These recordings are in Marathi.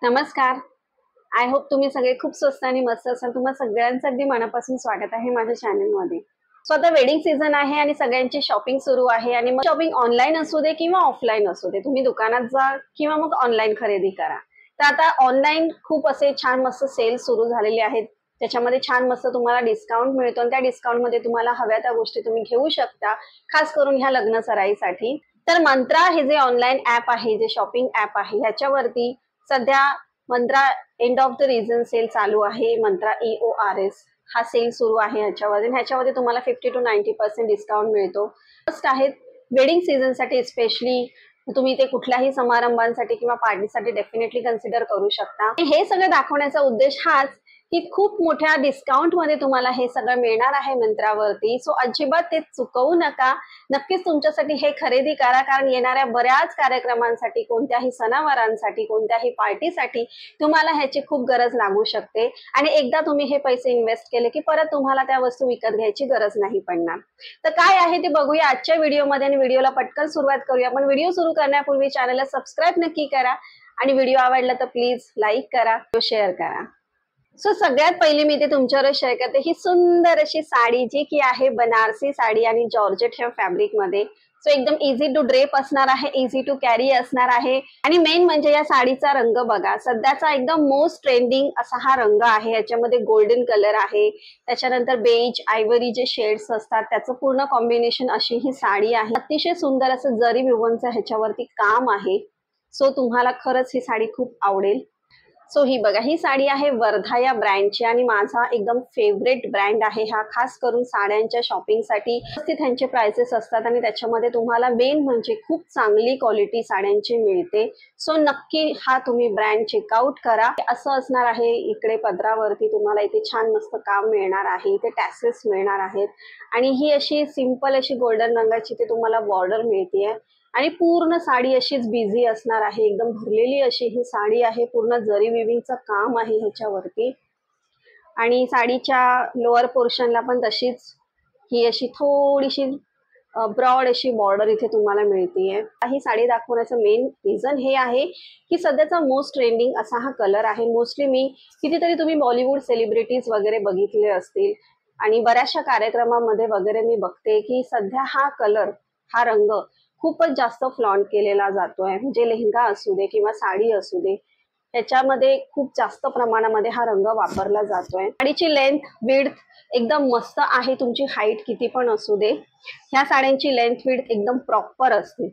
नमस्कार. आय होप तुम्ही सगळे खूप स्वस्त आणि मस्त असाल. तुम्हा सगळ्यांचं अगदी मनापासून स्वागत आहे माझ्या चॅनलमध्ये. सो आता वेडिंग सीझन आहे आणि सगळ्यांची शॉपिंग सुरू आहे आणि मग शॉपिंग ऑनलाईन असू दे किंवा ऑफलाईन असू दे, तुम्ही दुकानात जा किंवा मग ऑनलाईन खरेदी करा. तर आता ऑनलाईन खूप असे छान मस्त सेल सुरू झालेले आहेत. त्याच्यामध्ये छान मस्त तुम्हाला डिस्काउंट मिळतो आणि त्या डिस्काउंटमध्ये तुम्हाला हव्या त्या गोष्टी तुम्ही घेऊ शकता, खास करून ह्या लग्न सराईसाठी. तर मंत्रा हे जे ऑनलाईन ऍप आहे, जे शॉपिंग ऍप आहे, ह्याच्यावरती सध्या Myntra end of the reason sale चालू आहे. मंत्रा EORS हा सेल सुरू आहे ह्याच्यामध्ये तुम्हाला 50 to 90% डिस्काउंट मिळतो. फर्स्ट आहे वेडिंग सीझन साठी, स्पेशली तुम्ही ते कुठल्याही समारंभांसाठी किंवा पार्टीसाठी डेफिनेटली कन्सिडर करू शकता. हे सगळं दाखवण्याचा उद्देश हाच की खूप मोठ्या डिस्काउंट मध्ये तुम्हाला हे सगळं मिळणार आहे मंत्रावरती. सो अजिबात ते चुकवू नका. नक्कीच तुमच्यासाठी हे खरेदी करा, कारण येणाऱ्या बऱ्याच कार्यक्रमांसाठी, कोणत्याही सणावारांसाठी, कोणत्याही पार्टीसाठी तुम्हाला ह्याची खूप गरज लागू शकते आणि एकदा तुम्ही हे पैसे इन्व्हेस्ट केले की परत तुम्हाला त्या वस्तू विकत घ्यायची गरज नाही पडणार. तर काय आहे ते बघूया आजच्या व्हिडिओमध्ये आणि व्हिडिओला पटकन सुरुवात करूया. पण व्हिडिओ सुरू करण्यापूर्वी चॅनलला सबस्क्राईब नक्की करा आणि व्हिडिओ आवडला तर प्लीज लाईक करा, शेअर करा. सो सगळ्यात पहिली मी ते तुमच्यावर शेअर करते ही सुंदर अशी साडी, जी की आहे बनारसी साडी आणि जॉर्जेट ह्या फॅब्रिक मध्ये. सो एकदम इझी टू ड्रेप असणार आहे, इझी टू कॅरी असणार आहे आणि मेन म्हणजे या साडीचा रंग बघा. सध्याचा एकदम मोस्ट ट्रेंडिंग असा हा रंग आहे. याच्यामध्ये गोल्डन कलर आहे, त्याच्यानंतर बेज, आयव्हरी जे शेड्स असतात त्याचं पूर्ण कॉम्बिनेशन अशी ही साडी आहे. अतिशय सुंदर असं जरी विवनचं ह्याच्यावरती काम आहे. सो तुम्हाला खरंच ही साडी खूप आवडेल. सो ही बघा, ही साडी आहे वर्धा या ब्रँडची आणि माझा एकदम फेवरेट ब्रँड आहे हा, खास करून साड्यांच्या शॉपिंगसाठी. त्यांचे प्राइसेस असतात आणि त्याच्यामध्ये तुम्हाला मेन म्हणजे खूप चांगली क्वालिटी साड्यांची मिळते. सो नक्की हा तुम्ही ब्रँड चेकआउट करा. असं असणार आहे इकडे पदरावरती तुम्हाला इथे छान मस्त काम मिळणार आहे, इथे टॅसेस मिळणार आहेत आणि ही अशी सिंपल अशी गोल्डन रंगाची ते तुम्हाला बॉर्डर मिळते आणि पूर्ण साडी अशीच बिझी असणार आहे. एकदम भरलेली अशी ही साडी आहे, पूर्ण जरी विविंगचं काम आहे ह्याच्यावरती आणि साडीच्या लोअर पोर्शनला पण तशीच ही अशी थोडीशी ब्रॉड अशी बॉर्डर इथे तुम्हाला मिळतीये. ही साडी दाखवण्याचं मेन रिझन हे आहे की सध्याचा मोस्ट ट्रेंडिंग असा हा कलर आहे. मोस्टली मी कितीतरी तुम्ही बॉलिवूड सेलिब्रिटीज वगैरे बघितले असतील आणि बऱ्याचशा कार्यक्रमामध्ये वगैरे मी बघते की सध्या हा कलर, हा रंग खूपच जास्त फ्लॉन्ट केलेला जातोय. म्हणजे लेहंगा असू दे किंवा साडी असू दे, त्याच्यामध्ये खूप जास्त प्रमाणामध्ये हा रंग वापरला जातोय. साडीची लेंथ, विड्थ एकदम मस्त आहे. तुमची हाईट किती पण असू दे, ह्या साड्यांची लेंथ विड्थ एकदम प्रॉपर असते.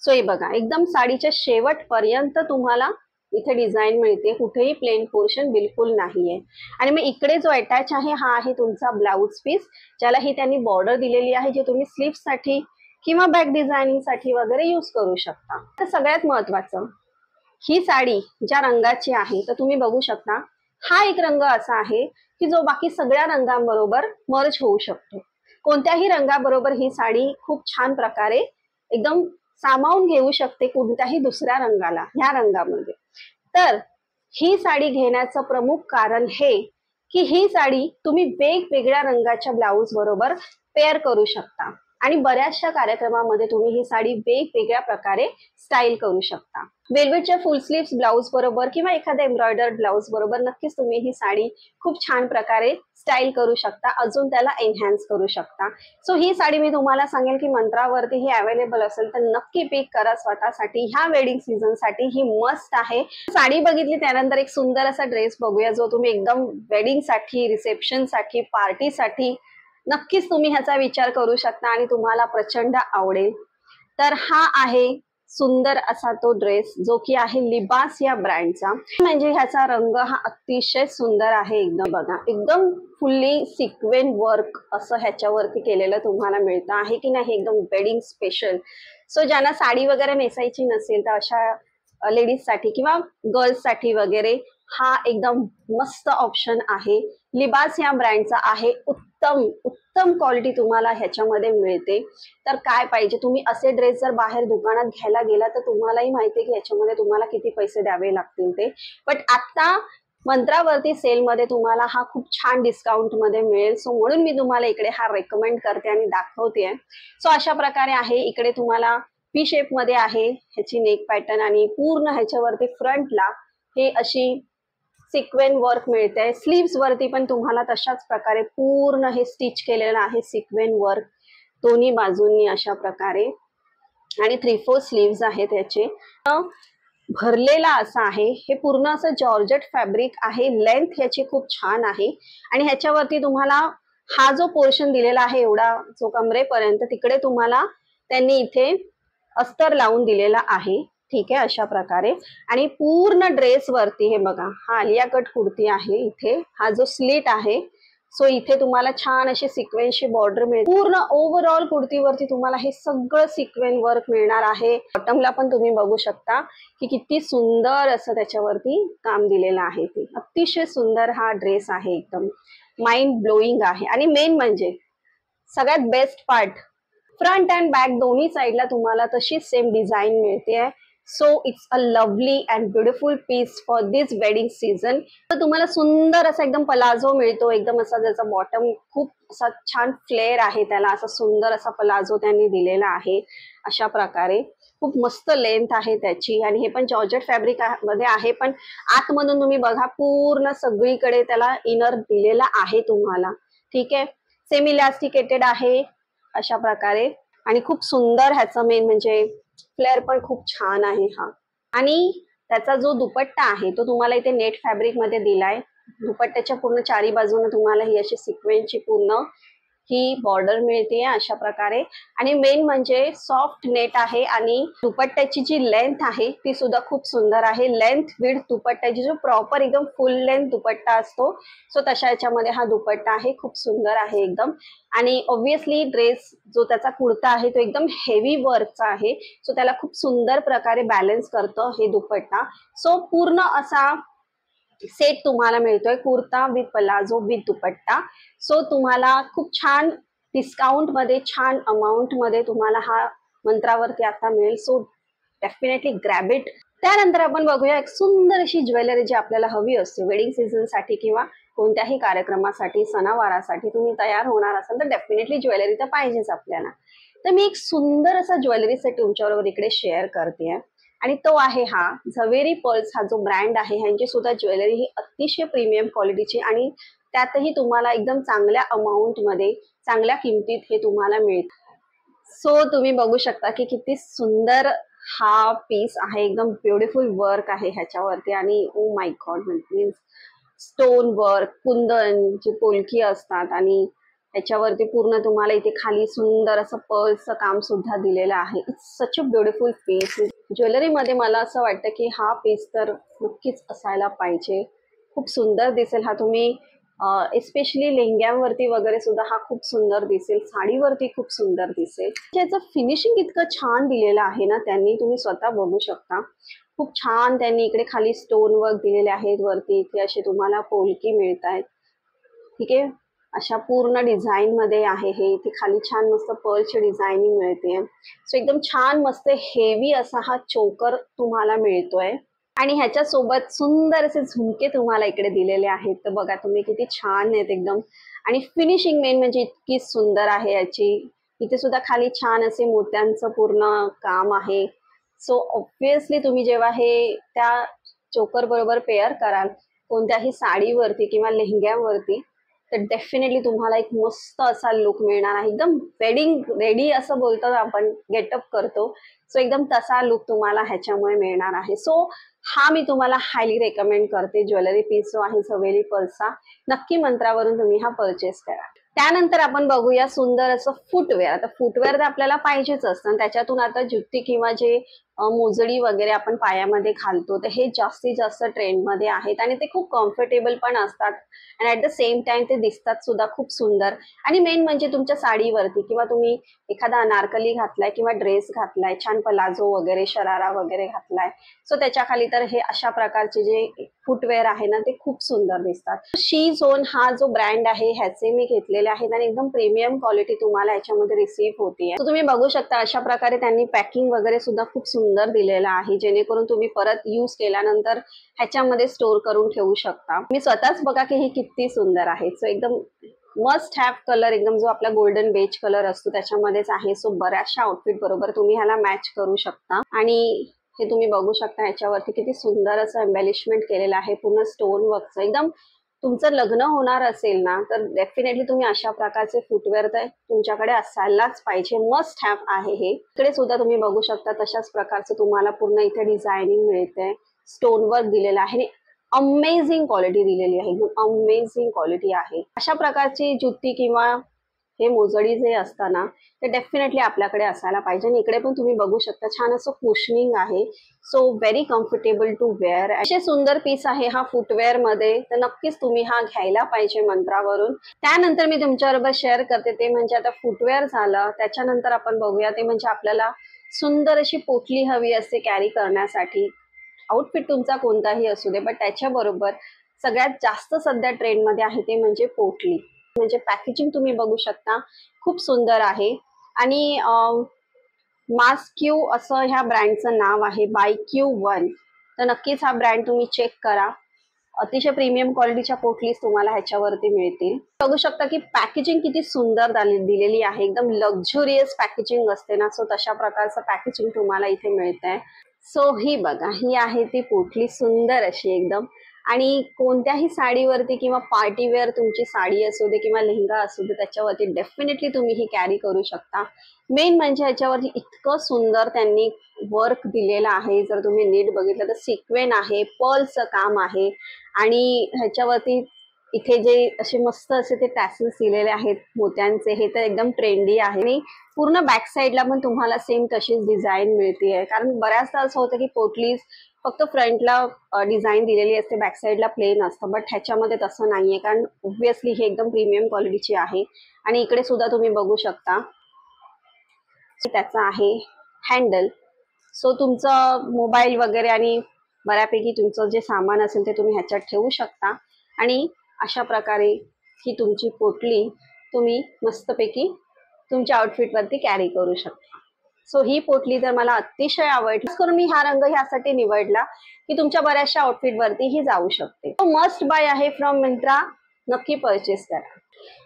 सो हे बघा, एकदम साडीच्या शेवटपर्यंत तुम्हाला इथे डिझाईन मिळते, कुठेही प्लेन पोर्शन बिलकुल नाहीये. आणि मग इकडे जो अटॅच आहे हा आहे तुमचा ब्लाउज पीस, ज्याला ही त्यांनी बॉर्डर दिलेली आहे, जे तुम्ही स्लीव्ह साठी किंवा बॅक डिझायनिंग साठी वगैरे यूज करू शकता. तर सगळ्यात महत्वाचं, ही साडी ज्या रंगाची आहे तर तुम्ही बघू शकता, हा एक रंग असा आहे की जो बाकी सगळ्या रंगांबरोबर मर्ज होऊ शकतो. कोणत्याही रंगाबरोबर ही साडी खूप छान प्रकारे एकदम सामावून घेऊ शकते कोणत्याही दुसऱ्या रंगाला ह्या रंगामध्ये. तर ही साडी घेण्याचं प्रमुख कारण हे की ही साडी तुम्ही वेगवेगळ्या रंगाच्या ब्लाउज बरोबर पेअर करू शकता आणि बऱ्याचशा कार्यक्रमामध्ये तुम्ही ही साडी वेगवेगळ्या प्रकारे स्टाईल करू शकता. वेल्वेटच्या फुल स्लीव्स ब्लाउज बरोबर किंवा एखाद्या एम्ब्रॉयडर्ड ब्लाउज बरोबर नक्कीच तुम्ही ही साडी खूप छान प्रकारे स्टाईल करू शकता, अजून त्याला एनहॅन्स करू शकता. सो ही साडी मी तुम्हाला सांगेल की मंत्रावरती ही अवेलेबल असेल तर नक्की पिक करा स्वतःसाठी. ह्या वेडिंग सीझन साठी ही मस्त आहे. साडी बघितली त्यानंतर एक सुंदर असा ड्रेस बघूया, जो तुम्ही एकदम वेडिंग साठी, रिसेप्शन साठी, पार्टीसाठी नक्कीच तुम्ही ह्याचा विचार करू शकता आणि तुम्हाला प्रचंड आवडेल. तर हा आहे सुंदर असा तो ड्रेस, जो की आहे लिबास या ब्रँडचा. म्हणजे ह्याचा रंग हा अतिशय सुंदर आहे. एकदम बघा, एकदम फुल्ली सिक्वेन वर्क असं ह्याच्यावरती केलेलं तुम्हाला मिळतं आहे की नाही, एकदम वेडिंग स्पेशल. सो ज्यांना साडी वगैरे नेसायची नसेल तर अशा लेडीज साठी किंवा गर्ल्स साठी वगैरे हा एकदम मस्त ऑप्शन आहे. लिबास या ब्रँडचा आहे. उत्तम उत्तम क्वालिटी तुम्हाला ह्याच्यामध्ये मिळते. तर काय पाहिजे, तुम्ही असे ड्रेस जर बाहेर दुकानात घ्यायला गेला तर तुम्हालाही माहिती आहे की ह्याच्यामध्ये तुम्हाला किती पैसे द्यावे लागतील ते. बट आता मंत्रावरती सेलमध्ये तुम्हाला हा खूप छान डिस्काउंट मध्ये मिळेल. सो म्हणून मी तुम्हाला इकडे हा रेकमेंड करते आणि दाखवते. सो अशा प्रकारे आहे. इकडे तुम्हाला पी शेप मध्ये आहे ह्याची नेक पॅटर्न आणि पूर्ण ह्याच्यावरती फ्रंटला हे अशी सिक्वेन वर्क मिळते. स्लीव्स वरती पण तुम्हाला तशाच प्रकारे पूर्ण हे स्टिच केलेलं आहे सिक्वेन वर्क दोन्ही बाजूंनी अशा प्रकारे. आणि 3/4 स्लीव्स आहेत याचे. भरलेला असा आहे. हे पूर्ण असं जॉर्जेट फॅब्रिक आहे. लेंथ याची खूप छान आहे आणि ह्याच्यावरती तुम्हाला हा जो पोर्शन दिलेला आहे एवढा जो कमरेपर्यंत, तिकडे तुम्हाला त्यांनी इथे अस्तर लावून दिलेला आहे. ठीक आहे, अशा प्रकारे. आणि पूर्ण ड्रेस वरती हे बघा, हा आलिया कट कुर्ती आहे. इथे हा जो स्लीट आहे, सो इथे तुम्हाला छान अशी सिक्वेन्सची बॉर्डर मिळते. पूर्ण ओव्हरऑल कुर्तीवरती तुम्हाला हे सगळं सिक्वेन्स वर्क मिळणार आहे. बॉटमला पण तुम्ही बघू शकता की किती सुंदर असं त्याच्यावरती काम दिलेलं आहे. ते अतिशय सुंदर हा ड्रेस आहे, एकदम माइंड ब्लोईंग आहे. आणि मेन म्हणजे सगळ्यात best part, front and back दोन्ही साईडला तुम्हाला तशीच सेम डिझाईन मिळते. So it's a lovely and beautiful piece for this wedding season. तर तुम्हाला सुंदर असा एकदम पलाझो मिळतो, एकदम असा ज्याचा बॉटम खूप असा छान फ्लेअर आहे, त्याला असा सुंदर असा पलाझो त्यांनी दिलेला आहे अशा प्रकारे. खूप मस्त लेंथ आहे त्याची आणि हे पण जॉर्जेट फॅब्रिक मध्ये आहे. पण आतमधून तुम्ही बघा पूर्ण सगळीकडे त्याला इनर दिलेला आहे तुम्हाला. ठीक आहे, सेमी इलास्टिकेटेड आहे अशा प्रकारे. आणि खूप सुंदर ह्याचं मेन म्हणजे फ्लेअर पण खूप छान आहे हा. आणि त्याचा जो दुपट्टा आहे तो तुम्हाला इथे नेट फॅब्रिक मध्ये दिलाय. दुपट्ट्याच्या पूर्ण चारी बाजूने तुम्हाला ही अशी सिक्वेन्सची पूर्ण ही बॉर्डर मिळते अशा प्रकारे. आणि मेन म्हणजे सॉफ्ट नेट आहे आणि दुपट्ट्याची जी लेंथ आहे ती सुद्धा खूप सुंदर आहे. लेंथ विड्थ दुपट्ट्याची जो प्रॉपर एकदम फुल लेंथ दुपट्टा असतो, सो तशा याच्यामध्ये हा दुपट्टा आहे. खूप सुंदर आहे एकदम. आणि ऑब्विसली ड्रेस जो त्याचा कुर्ता आहे तो एकदम हेवी वर्कचा आहे, सो त्याला खूप सुंदर प्रकारे बॅलन्स करतं हे दुपट्टा. सो पूर्ण असा सेट तुम्हाला मिळतोय, kurta with palazzo with dupatta. So तुम्हाला खूप छान डिस्काउंट मध्ये, छान अमाउंट मध्ये तुम्हाला हा मंत्रावरती आता मिळेल. So definitely grab it. त्यानंतर आपण बघूया एक सुंदर अशी ज्वेलरी जी आपल्याला हवी असते वेडिंग सीझन साठी किंवा कोणत्याही कार्यक्रमासाठी, सणावारासाठी तुम्ही तयार होणार असाल तर डेफिनेटली ज्वेलरी तर पाहिजेच आपल्याला. तर मी एक सुंदर असा ज्वेलरी सेट तुमच्याबरोबर इकडे शेअर करते आणि तो आहे हा झवेरी पर्ल्स. हा जो ब्रँड आहे ह्यांची सुद्धा ज्वेलरी ही अतिशय प्रीमियम क्वालिटीची आणि त्यातही तुम्हाला एकदम चांगल्या अमाऊंट मध्ये, चांगल्या किमतीत हे तुम्हाला मिळतं. सो तुम्ही बघू शकता की किती सुंदर हा पीस आहे. एकदम ब्युटिफुल वर्क आहे ह्याच्यावरती आणि oh my God, means stone work, kundan जी पोलकी असतात आणि त्याच्यावरती पूर्ण तुम्हाला इथे खाली सुंदर असं पर्ल्सचं काम सुद्धा दिलेलं आहे. It's such a beautiful piece. ज्वेलरीमध्ये मला असं वाटतं की हा पीस तर नक्कीच असायला पाहिजे. खूप सुंदर दिसेल हा. तुम्ही एस्पेशली लेहंग्यांवरती वगैरे सुद्धा हा खूप सुंदर दिसेल, साडीवरती खूप सुंदर दिसेल. त्याचं फिनिशिंग इतकं छान दिलेलं आहे ना त्यांनी, तुम्ही स्वतः बघू शकता. खूप छान त्यांनी इकडे खाली स्टोन वर्क दिलेले आहेत, वरती इथे असे तुम्हाला पोलकी मिळत आहेत. ठीक आहे, अशा पूर्ण डिझाईन मध्ये आहे हे. इथे खाली छान मस्त पर्लची डिझाईनिंग मिळते. सो एकदम छान मस्त हेवी असा हा चोकर तुम्हाला मिळतोय आणि ह्याच्या सोबत सुंदर असे झुमके तुम्हाला इकडे दिलेले आहेत. तर बघा तुम्ही किती छान आहेत एकदम. आणि फिनिशिंग मेन म्हणजे इतकी सुंदर आहे याची. इथे सुद्धा खाली छान असे मोत्यांचं पूर्ण काम आहे. सो ऑब्विसली तुम्ही जेव्हा हे त्या चोकर बरोबर पेअर कराल कोणत्याही साडीवरती किंवा लेहंग्यावरती तर डेफिनेटली तुम्हाला एक मस्त असा लुक मिळणार आहे. एकदम वेडिंग रेडी असं बोलतो आपण, गेटअप करतो, सो एकदम तसा लुक तुम्हाला ह्याच्यामुळे मिळणार आहे. सो हा मी तुम्हाला हायली रेकमेंड करते. ज्वेलरी पीस जो आहे झवेरी पर्ल्सचा, नक्की मंत्रावरून तुम्ही हा परचेस करा. त्यानंतर आपण बघूया सुंदर असं फुटवेअर. आता फुटवेअर तर आपल्याला पाहिजेच असतं, त्याच्यातून आता जुत्ती किंवा जे मोजडी वगैरे आपण पायामध्ये घालतो तर हे जास्तीत जास्त ट्रेंडमध्ये आहेत आणि ते खूप कम्फर्टेबल पण असतात आणि ऍट द सेम टाइम ते दिसतात सुद्धा खूप सुंदर. आणि मेन म्हणजे तुमच्या साडीवरती किंवा तुम्ही एखादा अनारकली घातलाय किंवा ड्रेस घातलाय, छान पलाझो वगैरे, शरारा वगैरे घातलाय, सो त्याच्या खाली तर हे अशा प्रकारचे जे फुटवेअर आहे ना ते खूप सुंदर दिसतात. शी झोन हा जो ब्रँड आहे ह्याचे मी घेतलेले आहेत आणि एकदम प्रीमियम क्वालिटी तुम्हाला याच्यामध्ये रिसीव्ह होतीये. तुम्ही बघू शकता अशा प्रकारे त्यांनी पॅकिंग वगैरे सुद्धा खूप सुंदर दिलेला आहे, जेणेकरून तुम्ही परत यूज केल्यानंतर ह्याच्यामध्ये स्टोर करून ठेवू शकता. मी स्वतःच बघा की हे किती सुंदर आहे. सो एकदम मस्ट हॅव कलर, एकदम जो आपला गोल्डन बेज कलर असतो त्याच्यामध्येच आहे. सो बऱ्याचशा आउटफिट बरोबर तुम्ही ह्याला मॅच करू शकता. आणि हे तुम्ही बघू शकता. ह्याच्यावरती किती सुंदर असं एम्बेलिशमेंट केलेलं आहे पूर्ण स्टोन वर्कचं. एकदम तुमचं लग्न होणार असेल ना तर डेफिनेटली तुम्ही अशा प्रकारचे फुटवेअर तर तुमच्याकडे असायलाच पाहिजे. मस्ट हॅव आहे हे. इकडे सुद्धा तुम्ही बघू शकता तशाच प्रकारचं तुम्हाला पूर्ण इथे डिझायनिंग मिळते. स्टोन वर्क दिलेलं आहे. अमेझिंग क्वालिटी दिलेली आहे. अमेझिंग क्वालिटी आहे. अशा प्रकारची जुती किंवा हे मोजडी जे असतं ना ते डेफिनेटली आपल्याकडे असायला पाहिजे. आणि इकडे पण तुम्ही बघू शकता छान असं कुशनिंग आहे. So very comfortable to wear. असे सुंदर पीस आहे हा फुटवेअर मध्ये. तर नक्कीच तुम्ही हा घ्यायला पाहिजे मंत्रावरून. त्यानंतर मी तुमच्याबरोबर शेअर करते ते म्हणजे आता फुटवेअर झालं. त्याच्यानंतर आपण बघूया ते म्हणजे आपल्याला सुंदर अशी पोटली हवी असते कॅरी करण्यासाठी. आउटफिट तुमचा कोणताही असू दे, बट त्याच्याबरोबर सगळ्यात जास्त सध्या ट्रेंडमध्ये आहे ते म्हणजे पोटली. म्हणजे पॅकेजिंग तुम्ही बघू शकता खूप सुंदर आहे. आणि मास क्यू असं ह्या ब्रँडचं नाव आहे, बाय क्यू वन. तर नक्कीच हा ब्रँड तुम्ही चेक करा. अतिशय प्रीमियम क्वालिटीच्या पोटलीज तुम्हाला ह्याच्यावरती मिळतील. बघू शकता की पॅकेजिंग किती सुंदर दिलेली आहे. एकदम लक्झुरियस पॅकेजिंग असते ना, सो तशा प्रकारचं पॅकेजिंग तुम्हाला इथे मिळतंय. सो ही बघा, ही आहे ती पोटली सुंदर अशी एकदम. आणि कोणत्याही साडीवरती किंवा पार्टीवेअर तुमची साडी असू दे किंवा लेहंगा असू दे त्याच्यावरती डेफिनेटली तुम्ही ही कॅरी करू शकता. मेन म्हणजे ह्याच्यावरती इतकं सुंदर त्यांनी वर्क दिलेलं आहे. जर तुम्ही नीट बघितलं तर सिक्वेन आहे, पर्लचं काम आहे. आणि ह्याच्यावरती इथे जे असे मस्त असे ते टॅसल्स दिलेले आहेत मोत्यांचे, हे तर एकदम ट्रेंडी आहे. आणि पूर्ण बॅक साईडला पण तुम्हाला सेम तशीच डिझाईन मिळते. कारण बऱ्याचदा असं होतं की पोटलीज फक्त फ्रंटला डिझाईन दिलेली असते, बॅक साईडला प्लेन असतं. बट ह्याच्यामध्ये तसं नाहीये, कारण ऑब्व्हियसली हे एकदम प्रीमियम क्वालिटीची आहे. आणि इकडे सुद्धा तुम्ही बघू शकता त्याचा आहे हँडल. सो तुमचं मोबाईल वगैरे आणि बऱ्यापैकी तुमचं जे सामान असेल ते तुम्ही ह्याच्यात ठेवू शकता. आणि अशा प्रकारे ही तुमची पोटली तुम्ही मस्तपैकी तुमच्या आउटफिटवरती कॅरी करू शकता. सो ही पोटली तर मला अतिशय आवडली. खास करून मी हा रंग ह्यासाठी निवडला की तुमच्या बऱ्याचशा आउटफिटवरती ही जाऊ शकते. मस्ट बाय आहे फ्रॉम मिंत्रा. नक्की परचेस करा.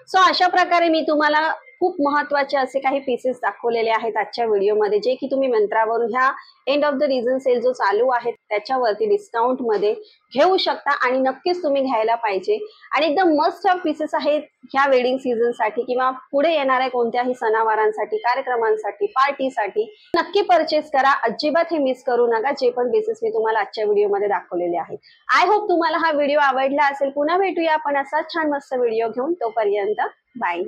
सो अशा प्रकारे मी तुम्हाला खूप महत्वाचे असे काही पीसेस दाखवलेले आहेत आजच्या व्हिडिओमध्ये, जे की तुम्ही मंत्रावरून ह्या end of the reason sale जो चालू आहे त्याच्यावरती डिस्काउंट मध्ये घेऊ शकता. आणि नक्कीच तुम्ही घ्यायला पाहिजे. आणि एकदम मस्ट हॅव पीसेस आहेत ह्या वेडिंग सीझन साठी किंवा पुढे येणाऱ्या कोणत्याही सणावारांसाठी, कार्यक्रमांसाठी, पार्टीसाठी. नक्की परचेस करा. अजिबात हे मिस करू नका, जे पण पीसेस मी तुम्हाला आजच्या व्हिडिओमध्ये दाखवलेले आहेत. आय होप तुम्हाला हा व्हिडिओ आवडला असेल. पुन्हा भेटूया आपण असाच छान मस्त व्हिडिओ घेऊन. तोपर्यंत बाय.